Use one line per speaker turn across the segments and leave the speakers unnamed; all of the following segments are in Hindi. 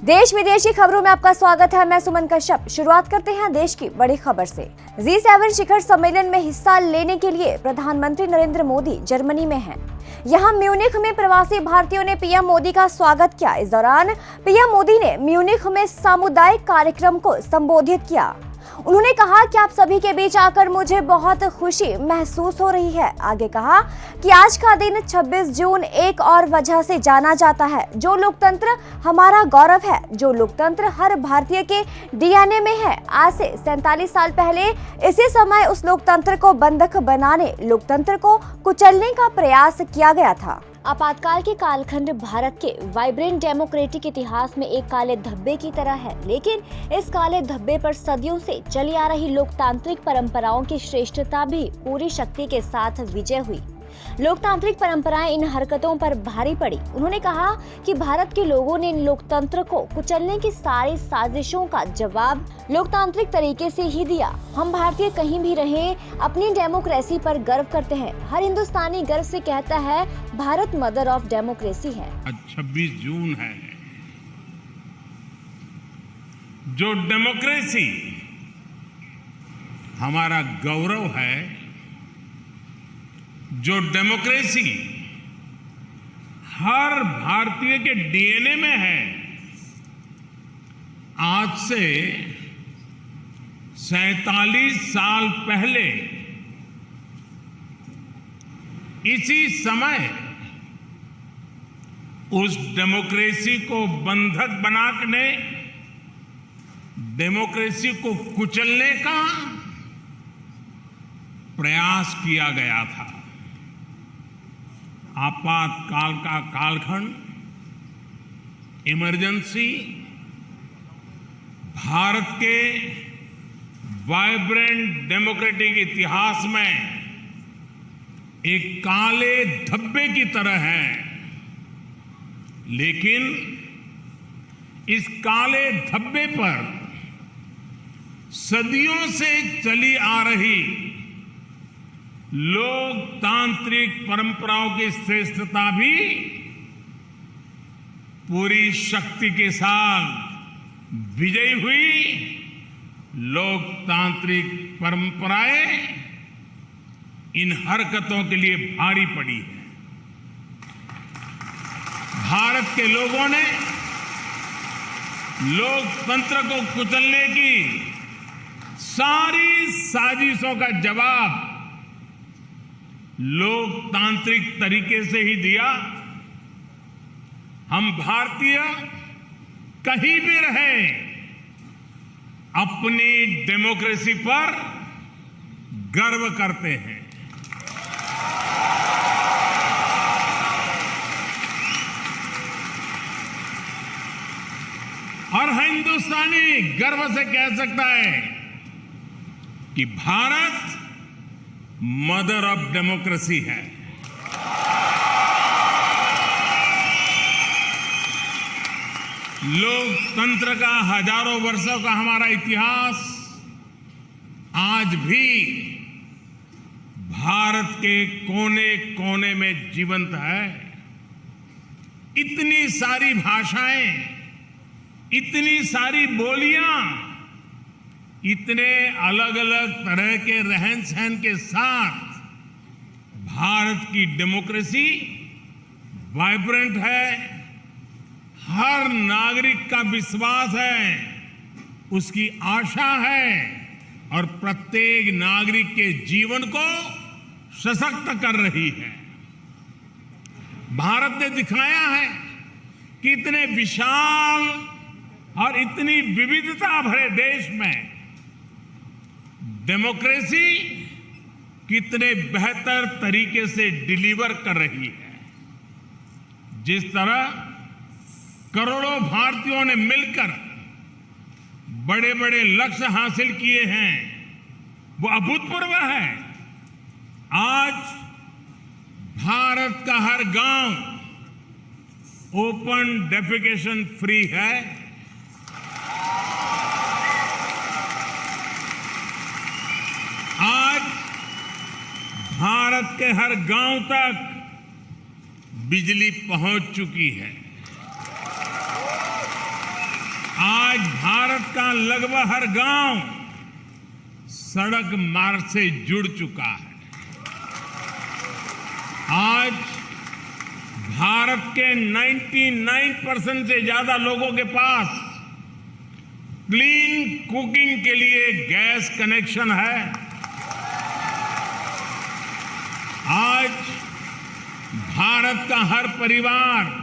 देश विदेश की खबरों में आपका स्वागत है। मैं सुमन कश्यप। शुरुआत करते हैं देश की बड़ी खबर से। G7 शिखर सम्मेलन में हिस्सा लेने के लिए प्रधानमंत्री नरेंद्र मोदी जर्मनी में हैं। यहां म्यूनिख में प्रवासी भारतीयों ने पीएम मोदी का स्वागत किया। इस दौरान पीएम मोदी ने म्यूनिख में सामुदायिक कार्यक्रम को संबोधित किया। उन्होंने कहा कि आप सभी के बीच आकर मुझे बहुत खुशी महसूस हो रही है। आगे कहा कि आज का दिन 26 जून एक और वजह से जाना जाता है। जो लोकतंत्र हमारा गौरव है, जो लोकतंत्र हर भारतीय के डीएनए में है। आज से 47 साल पहले इसी समय उस लोकतंत्र को बंधक बनाने, लोकतंत्र को कुचलने का प्रयास किया गया था। आपातकाल के कालखंड भारत के वाइब्रेंट डेमोक्रेटिक इतिहास में एक काले धब्बे की तरह है, लेकिन इस काले धब्बे पर सदियों से चली आ रही लोकतांत्रिक परंपराओं की श्रेष्ठता भी पूरी शक्ति के साथ विजय हुई। लोकतांत्रिक परंपराएं इन हरकतों पर भारी पड़ी। उन्होंने कहा कि भारत के लोगों ने लोकतंत्र को कुचलने की सारी साजिशों का जवाब लोकतांत्रिक तरीके से ही दिया। हम भारतीय कहीं भी रहें अपनी डेमोक्रेसी पर गर्व करते हैं। हर हिंदुस्तानी गर्व से कहता है भारत मदर ऑफ डेमोक्रेसी है।
26 जून है। जो डेमोक्रेसी हमारा गौरव है, जो डेमोक्रेसी हर भारतीय के डीएनए में है, आज से 47 साल पहले इसी समय उस डेमोक्रेसी को बंधक बनाने, डेमोक्रेसी को कुचलने का प्रयास किया गया था। आपातकाल का कालखंड, इमरजेंसी भारत के वाइब्रेंट डेमोक्रेटिक इतिहास में एक काले धब्बे की तरह है, लेकिन इस काले धब्बे पर सदियों से चली आ रही लोकतांत्रिक परंपराओं की श्रेष्ठता भी पूरी शक्ति के साथ विजयी हुई। लोकतांत्रिक परंपराएं इन हरकतों के लिए भारी पड़ी है। भारत के लोगों ने लोकतंत्र को कुचलने की सारी साजिशों का जवाब लोकतांत्रिक तरीके से ही दिया। हम भारतीय कहीं भी रहे अपनी डेमोक्रेसी पर गर्व करते हैं। और हिंदुस्तानी गर्व से कह सकता है कि भारत मदर ऑफ डेमोक्रेसी है। लोकतंत्र का हजारों वर्षों का हमारा इतिहास आज भी भारत के कोने कोने में जीवंत है। इतनी सारी भाषाएं, इतनी सारी बोलियां, इतने अलग अलग तरह के रहन सहन के साथ भारत की डेमोक्रेसी वाइब्रेंट है। हर नागरिक का विश्वास है, उसकी आशा है और प्रत्येक नागरिक के जीवन को सशक्त कर रही है। भारत ने दिखाया है कि इतने विशाल और इतनी विविधता भरे देश में डेमोक्रेसी कितने बेहतर तरीके से डिलीवर कर रही है। जिस तरह करोड़ों भारतीयों ने मिलकर बड़े बड़े लक्ष्य हासिल किए हैं, वो अभूतपूर्व है। आज भारत का हर गांव ओपन डेफिकेशन फ्री है। आज भारत के हर गांव तक बिजली पहुंच चुकी है। आज भारत का लगभग हर गांव सड़क मार्ग से जुड़ चुका है। आज भारत के 99% से ज्यादा लोगों के पास क्लीन कुकिंग के लिए गैस कनेक्शन है। आज भारत का हर परिवार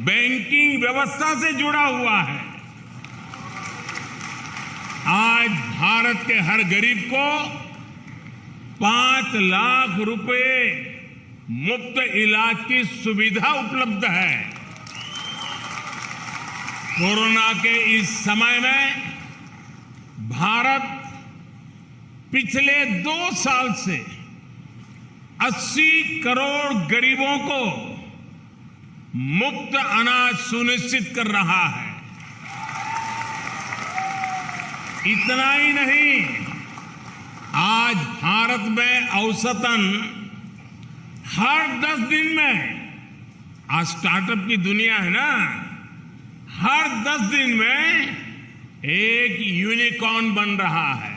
बैंकिंग व्यवस्था से जुड़ा हुआ है। आज भारत के हर गरीब को 5 लाख रुपए मुफ्त इलाज की सुविधा उपलब्ध है। कोरोना के इस समय में भारत पिछले 2 साल से 80 करोड़ गरीबों को मुफ्त अनाज सुनिश्चित कर रहा है। इतना ही नहीं, आज भारत में औसतन हर 10 दिन में, आज स्टार्टअप की दुनिया है ना, हर 10 दिन में एक यूनिकॉर्न बन रहा है।